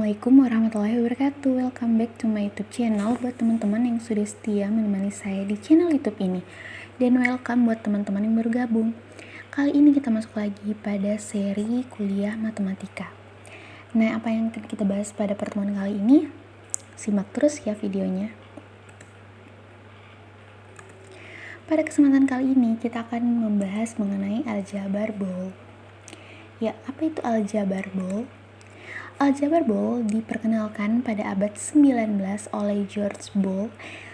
Assalamualaikum warahmatullahi wabarakatuh. Welcome back to my YouTube channel buat teman-teman yang sudah setia menemani saya di channel YouTube ini. Dan welcome buat teman-teman yang baru gabung. Kali ini kita masuk lagi pada seri kuliah matematika. Nah, apa yang akan kita bahas pada pertemuan kali ini? Simak terus ya videonya. Pada kesempatan kali ini kita akan membahas mengenai aljabar Boole. Ya, apa itu aljabar Boole? Aljabar Boole diperkenalkan pada abad 19 oleh George Boole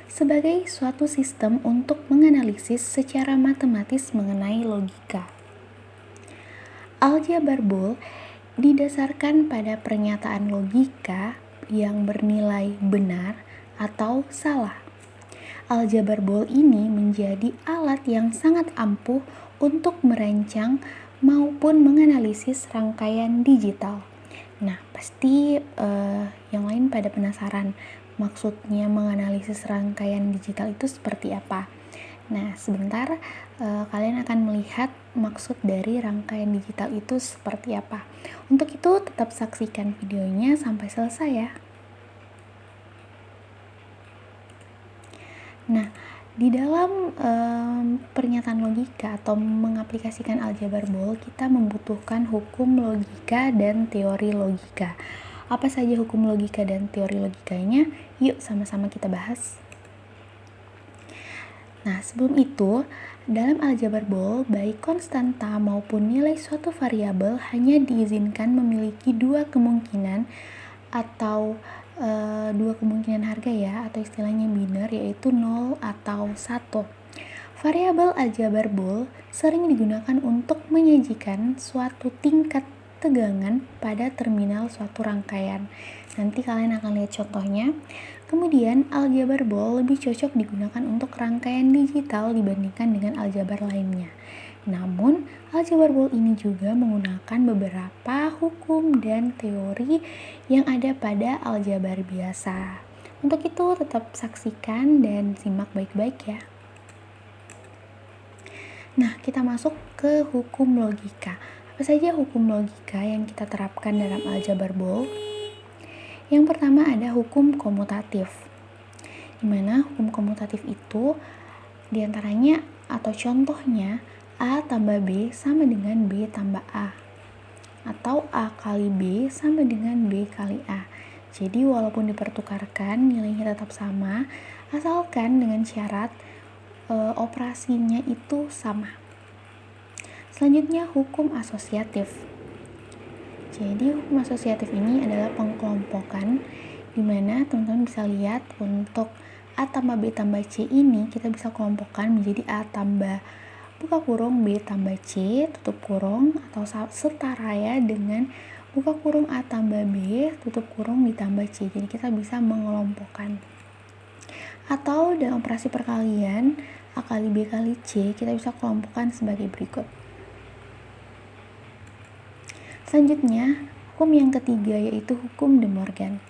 sebagai suatu sistem untuk menganalisis secara matematis mengenai logika. Aljabar Boole didasarkan pada pernyataan logika yang bernilai benar atau salah. Aljabar Boole ini menjadi alat yang sangat ampuh untuk merancang maupun menganalisis rangkaian digital. Nah, pasti yang lain pada penasaran maksudnya menganalisis rangkaian digital itu seperti apa. Nah, sebentar kalian akan melihat maksud dari rangkaian digital itu seperti apa. Untuk itu tetap saksikan videonya sampai selesai ya. Nah, di dalam pernyataan logika atau mengaplikasikan aljabar Boole, kita membutuhkan hukum logika dan teori logika. Apa saja hukum logika dan teori logikanya? Yuk sama-sama kita bahas. Nah, sebelum itu, dalam aljabar Boole, baik konstanta maupun nilai suatu variabel hanya diizinkan memiliki dua kemungkinan atau dua kemungkinan harga ya, atau istilahnya biner, yaitu 0 atau 1. Variabel aljabar Boole sering digunakan untuk menyajikan suatu tingkat tegangan pada terminal suatu rangkaian. Nanti kalian akan lihat contohnya. Kemudian aljabar Boole lebih cocok digunakan untuk rangkaian digital dibandingkan dengan aljabar lainnya. Namun, aljabar Boole ini juga menggunakan beberapa hukum dan teori yang ada pada aljabar biasa. Untuk itu, tetap saksikan dan simak baik-baik ya. Nah, kita masuk ke hukum logika. Apa saja hukum logika yang kita terapkan dalam aljabar Boole? Yang pertama ada hukum komutatif. Di mana hukum komutatif itu diantaranya atau contohnya A tambah B sama dengan B tambah A, atau A kali B sama dengan B kali A. Jadi walaupun dipertukarkan nilainya tetap sama, asalkan dengan syarat operasinya itu sama. Selanjutnya hukum asosiatif. Jadi hukum asosiatif ini adalah pengkelompokan, di mana teman-teman bisa lihat untuk A tambah B tambah C ini kita bisa kelompokkan menjadi A tambah buka kurung B tambah C tutup kurung, atau setara ya dengan buka kurung A tambah B tutup kurung ditambah C. Jadi kita bisa mengelompokkan. Atau dalam operasi perkalian A kali B kali C kita bisa kelompokkan sebagai berikut. Selanjutnya hukum yang ketiga yaitu hukum De Morgan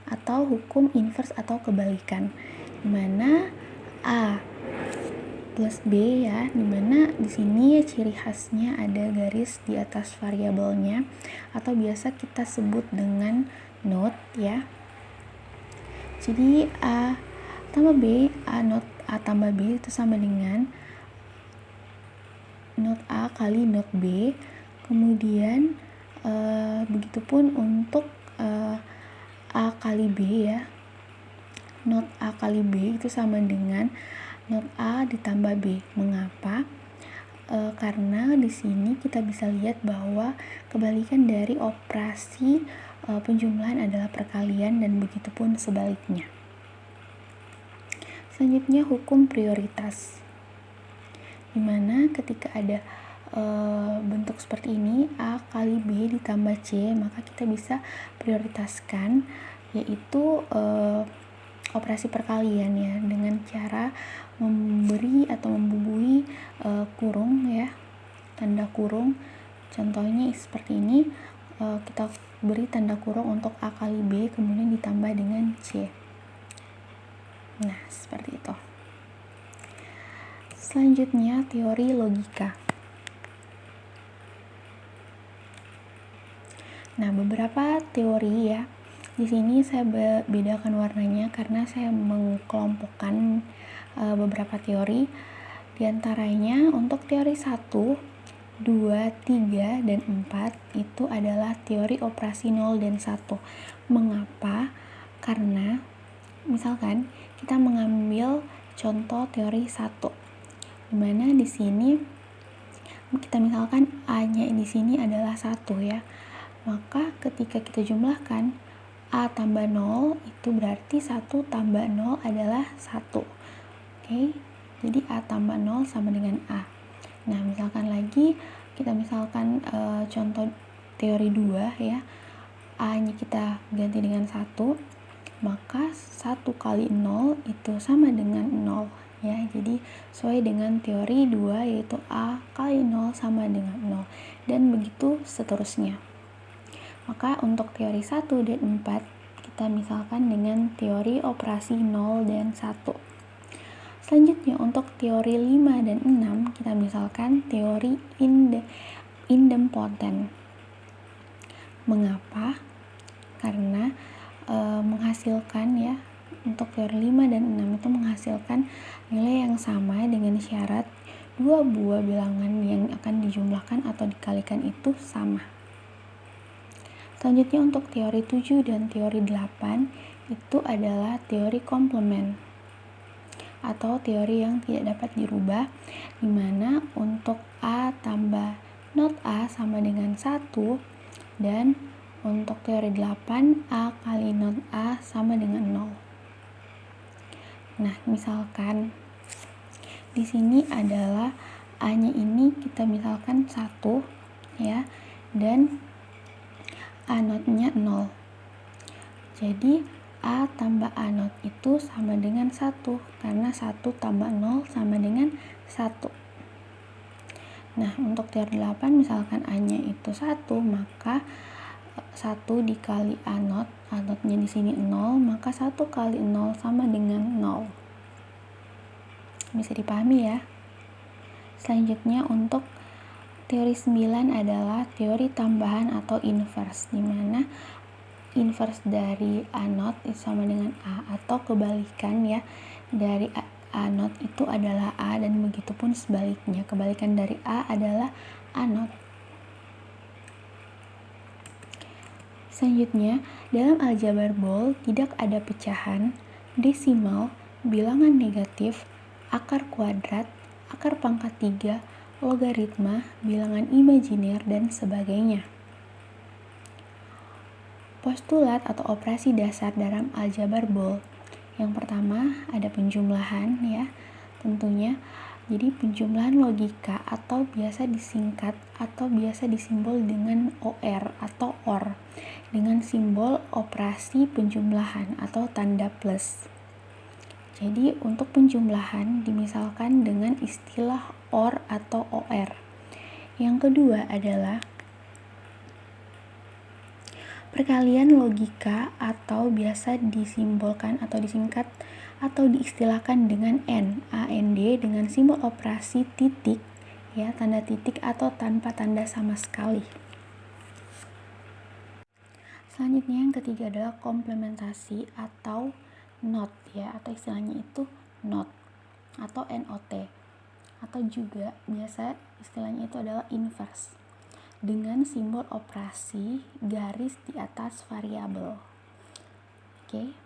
atau hukum inverse atau kebalikan, di mana A plus B ya, dimana di sini ciri khasnya ada garis di atas variabelnya atau biasa kita sebut dengan note ya. Jadi A tambah B, A tambah B itu sama dengan note A kali note B. Kemudian begitupun untuk A kali B ya. Note A kali B itu sama dengan not A ditambah B. Mengapa? Karena di sini kita bisa lihat bahwa kebalikan dari operasi penjumlahan adalah perkalian dan begitupun sebaliknya. Selanjutnya hukum prioritas, dimana ketika ada bentuk seperti ini A kali B ditambah C, maka kita bisa prioritaskan yaitu operasi perkalian ya, dengan cara memberi atau membubuhi kurung ya, tanda kurung. Contohnya seperti ini, kita beri tanda kurung untuk A kali B kemudian ditambah dengan C. Nah, seperti itu. Selanjutnya teori logika. Nah, beberapa teori ya. Di sini saya bedakan warnanya karena saya mengelompokkan beberapa teori. Di antaranya untuk teori 1, 2, 3, dan 4 itu adalah teori operasi 0 dan 1. Mengapa? Karena misalkan kita mengambil contoh teori 1, dimana di sini kita misalkan A-nya di sini adalah 1 ya. Maka ketika kita jumlahkan A tambah 0 itu berarti 1 tambah 0 adalah 1. Oke, jadi A tambah 0 sama dengan A. Nah, misalkan lagi kita misalkan contoh teori 2 ya. A-nya kita ganti dengan 1, maka 1 kali 0 itu sama dengan 0 ya. Jadi sesuai dengan teori 2 yaitu A kali 0 sama dengan 0 dan begitu seterusnya. Maka untuk teori 1 dan 4 kita misalkan dengan teori operasi 0 dan 1. Selanjutnya untuk teori 5 dan 6 kita misalkan teori idempotent. Mengapa? Karena menghasilkan ya, untuk teori 5 dan 6 itu menghasilkan nilai yang sama dengan syarat dua buah bilangan yang akan dijumlahkan atau dikalikan itu sama. Selanjutnya untuk teori 7 dan teori 8 itu adalah teori komplement atau teori yang tidak dapat dirubah, di mana untuk A tambah not A sama dengan 1 dan untuk teori 8 A kali not A sama dengan 0. Nah, misalkan di sini adalah A-nya ini kita misalkan 1 ya, dan A not-nya 0. Jadi A tambah A not itu sama dengan 1 karena 1 tambah 0 sama dengan 1. Nah, untuk teori 8 misalkan A-nya itu 1, maka 1 dikali A not-nya di sini 0, maka 1 kali 0 sama dengan 0. Bisa dipahami ya? Selanjutnya untuk teori 9 adalah teori tambahan atau inverse, di mana inverse dari A not itu sama dengan A, atau kebalikan ya, dari A not itu adalah A dan begitupun sebaliknya, kebalikan dari A adalah A not. Selanjutnya, dalam aljabar Boole tidak ada pecahan, desimal, bilangan negatif, akar kuadrat, akar pangkat 3, logaritma, bilangan imajiner, dan sebagainya. Postulat atau operasi dasar dalam aljabar Boole. Yang pertama ada penjumlahan ya, tentunya. Jadi penjumlahan logika atau biasa disingkat atau biasa disimbol dengan OR atau OR dengan simbol operasi penjumlahan atau tanda plus. Jadi untuk penjumlahan dimisalkan dengan istilah OR atau OR. Yang kedua adalah perkalian logika atau biasa disimbolkan atau disingkat atau diistilahkan dengan AND dengan simbol operasi titik ya, tanda titik atau tanpa tanda sama sekali. Selanjutnya yang ketiga adalah komplementasi atau NOT ya, atau istilahnya itu NOT atau NOT, atau juga biasa istilahnya itu adalah inverse dengan simbol operasi garis di atas variabel. Oke.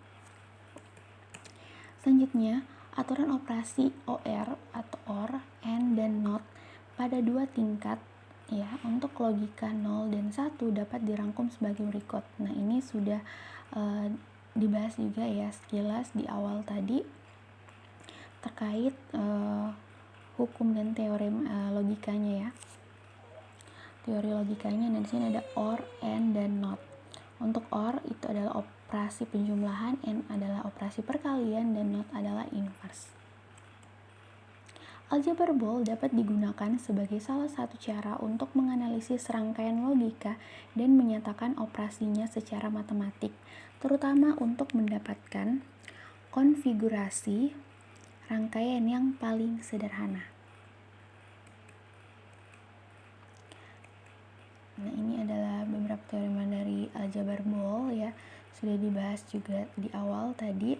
Selanjutnya, aturan operasi OR atau OR, AND, dan NOT pada dua tingkat ya, untuk logika 0 dan 1 dapat dirangkum sebagai berikut. Nah, ini sudah dibahas juga ya sekilas di awal tadi terkait hukum dan teorem logikanya ya. Teori logikanya, nah di sini ada OR, AND, dan NOT. Untuk OR itu adalah operasi penjumlahan, AND adalah operasi perkalian, dan NOT adalah inverse. Aljabar Boole dapat digunakan sebagai salah satu cara untuk menganalisis rangkaian logika dan menyatakan operasinya secara matematik, terutama untuk mendapatkan konfigurasi rangkaian yang paling sederhana. Nah, ini adalah beberapa teorema dari aljabar Boole ya, sudah dibahas juga di awal tadi.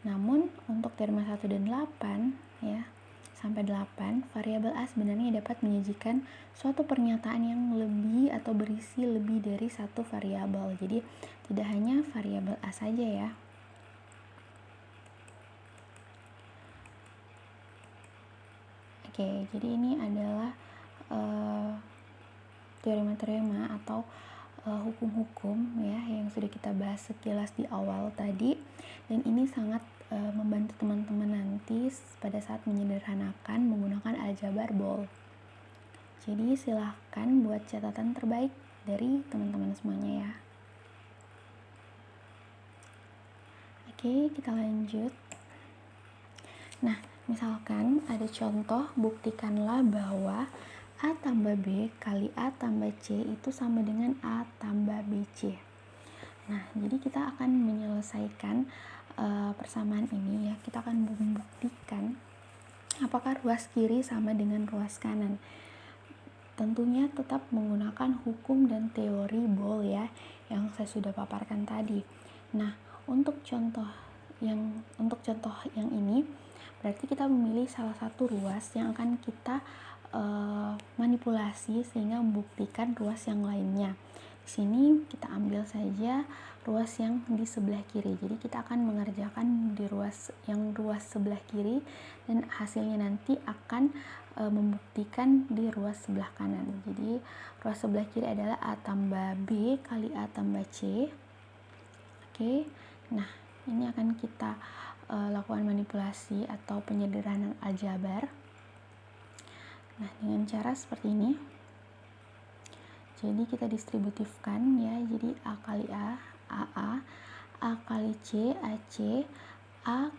Namun untuk teorema 1 dan 8 ya, sampai 8, variabel A sebenarnya dapat menyajikan suatu pernyataan yang lebih atau berisi lebih dari satu variabel. Jadi tidak hanya variabel A saja ya. Oke, jadi ini adalah teorema-teorema atau hukum-hukum ya yang sudah kita bahas sekilas di awal tadi, dan ini sangat membantu teman-teman nanti pada saat menyederhanakan menggunakan aljabar Boole. Jadi silahkan buat catatan terbaik dari teman-teman semuanya ya. Oke, kita lanjut. Nah, misalkan ada contoh, buktikanlah bahwa A tambah B kali A tambah C itu sama dengan A tambah BC. Nah, jadi kita akan menyelesaikan persamaan ini ya. Kita akan membuktikan apakah ruas kiri sama dengan ruas kanan. Tentunya tetap menggunakan hukum dan teori Boole ya, yang saya sudah paparkan tadi. Nah, untuk contoh yang ini, berarti kita memilih salah satu ruas yang akan kita manipulasi sehingga membuktikan ruas yang lainnya. Di sini kita ambil saja ruas yang di sebelah kiri. Jadi kita akan mengerjakan di ruas sebelah kiri, dan hasilnya nanti akan membuktikan di ruas sebelah kanan. Jadi ruas sebelah kiri adalah A tambah B kali A tambah C. Oke. Nah, ini akan kita lakukan manipulasi atau penyederhanaan aljabar. Nah, dengan cara seperti ini. Jadi kita distributifkan ya. Jadi A kali A, AA, A kali C, AC, A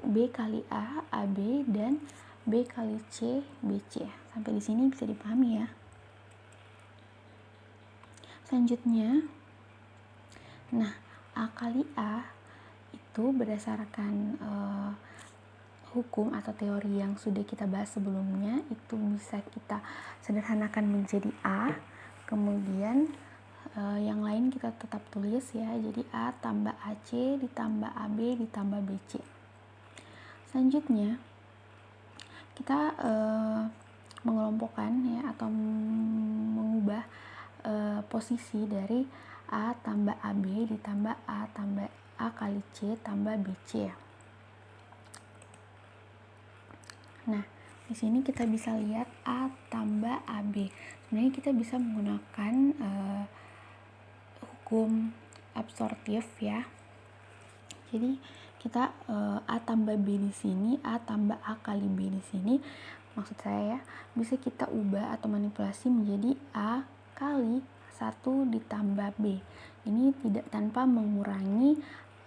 B kali A, AB, dan B kali C, BC. Sampai di sini bisa dipahami ya. Selanjutnya, nah A kali A itu berdasarkan hukum atau teori yang sudah kita bahas sebelumnya, itu bisa kita sederhanakan menjadi A, kemudian yang lain kita tetap tulis ya, jadi A tambah AC ditambah AB ditambah BC. Selanjutnya kita mengelompokkan ya, atau mengubah posisi dari A tambah AB ditambah A tambah A kali C tambah BC. Nah, di sini kita bisa lihat A tambah AB. Sebenarnya kita bisa menggunakan hukum absorptif ya. Jadi kita A tambah B di sini, A tambah A kali B di sini, maksud saya ya, bisa kita ubah atau manipulasi menjadi A kali 1 ditambah B. Ini tidak tanpa mengurangi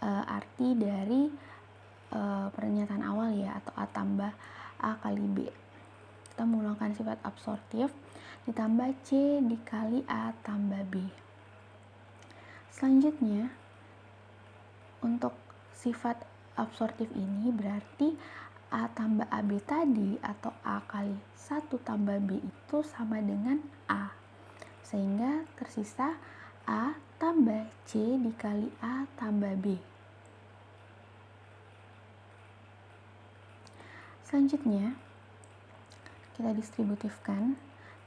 arti dari pernyataan awal ya, atau A tambah A kali B. Kita menggunakan sifat absorptif ditambah C dikali A tambah B. Selanjutnya, untuk sifat absorptif ini berarti A tambah AB tadi atau A kali 1 tambah B itu sama dengan A. Sehingga tersisa A tambah C dikali A tambah B. Selanjutnya, kita distributifkan.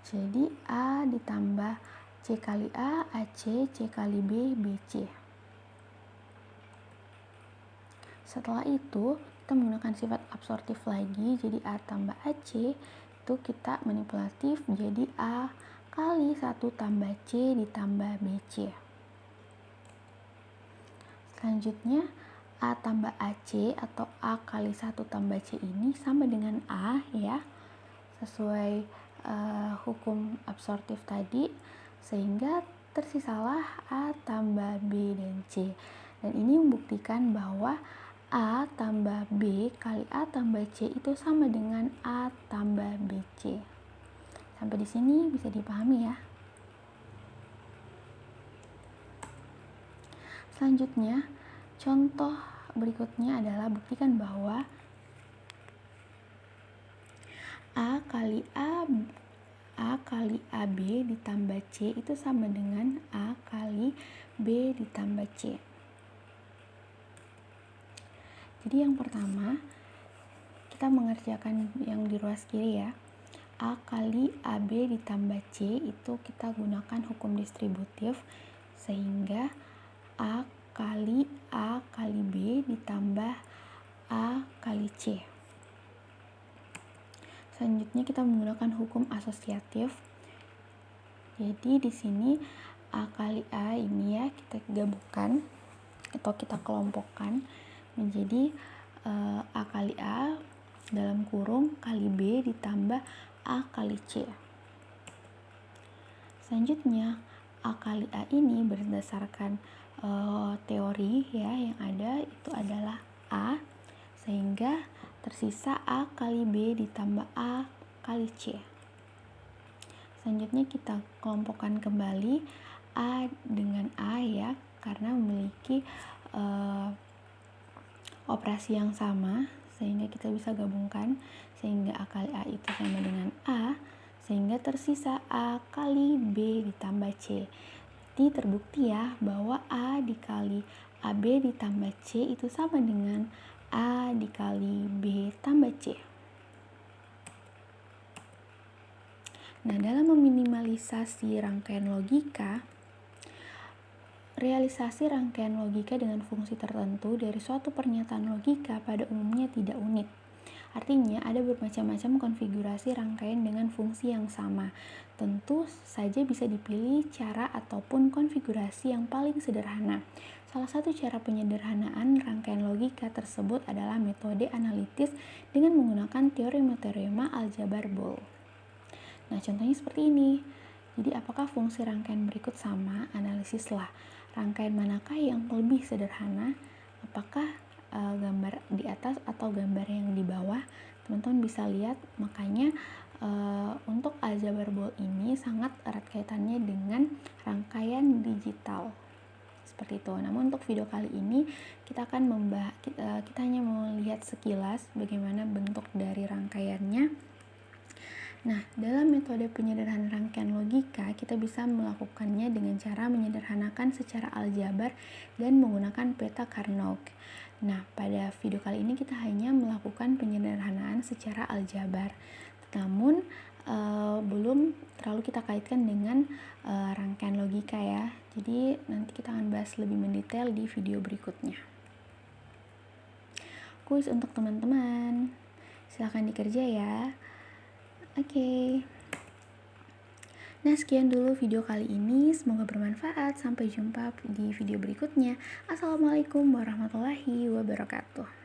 Jadi A ditambah C kali A, AC, C kali B, BC. Setelah itu, kita menggunakan sifat absorptif lagi. Jadi A tambah AC, itu kita manipulatif jadi A kali 1 tambah C ditambah BC. Selanjutnya, A tambah AC atau A kali 1 tambah C ini sama dengan A ya, sesuai hukum absorptif tadi, sehingga tersisalah A tambah B dan C. Dan ini membuktikan bahwa A tambah B kali A tambah C itu sama dengan A tambah BC. Sampai di sini bisa dipahami ya. Selanjutnya, contoh berikutnya adalah buktikan bahwa A kali A A kali AB ditambah C itu sama dengan A kali B ditambah C. Jadi yang pertama, kita mengerjakan yang di ruas kiri ya. A kali AB ditambah C itu kita gunakan hukum distributif, sehingga A kali B ditambah A kali C. Selanjutnya kita menggunakan hukum asosiatif. Jadi di sini A kali A ini ya kita gabungkan atau kita kelompokkan menjadi A kali A dalam kurung kali B ditambah A kali C. Selanjutnya A kali A ini berdasarkan teori ya yang ada itu adalah A, sehingga tersisa A kali B ditambah A kali C. Selanjutnya kita kelompokkan kembali A dengan A ya, karena memiliki operasi yang sama, sehingga kita bisa gabungkan, sehingga A kali A itu sama dengan A, sehingga tersisa A kali B ditambah C. Jadi terbukti ya bahwa A dikali AB ditambah C itu sama dengan A dikali B tambah C. Nah, dalam meminimalisasi rangkaian logika, realisasi rangkaian logika dengan fungsi tertentu dari suatu pernyataan logika pada umumnya tidak unik. Artinya, ada bermacam-macam konfigurasi rangkaian dengan fungsi yang sama. Tentu saja bisa dipilih cara ataupun konfigurasi yang paling sederhana. Salah satu cara penyederhanaan rangkaian logika tersebut adalah metode analitis dengan menggunakan teorema-teorema aljabar Boole. Nah, contohnya seperti ini. Jadi, apakah fungsi rangkaian berikut sama? Analisislah. Rangkaian manakah yang lebih sederhana? Apakah gambar di atas atau gambar yang di bawah? Teman-teman bisa lihat, makanya untuk aljabar Boole ini sangat erat kaitannya dengan rangkaian digital. Seperti itu. Namun untuk video kali ini kita akan kita hanya melihat sekilas bagaimana bentuk dari rangkaiannya. Nah, dalam metode penyederhanaan rangkaian logika, kita bisa melakukannya dengan cara menyederhanakan secara aljabar dan menggunakan peta Carnot. Nah, pada video kali ini kita hanya melakukan penyederhanaan secara aljabar. Namun, belum terlalu kita kaitkan dengan rangkaian logika ya. Jadi, nanti kita akan bahas lebih mendetail di video berikutnya. Kuis untuk teman-teman. Silahkan dikerja ya. Oke. Nah, sekian dulu video kali ini. Semoga bermanfaat. Sampai jumpa di video berikutnya. Assalamualaikum warahmatullahi wabarakatuh.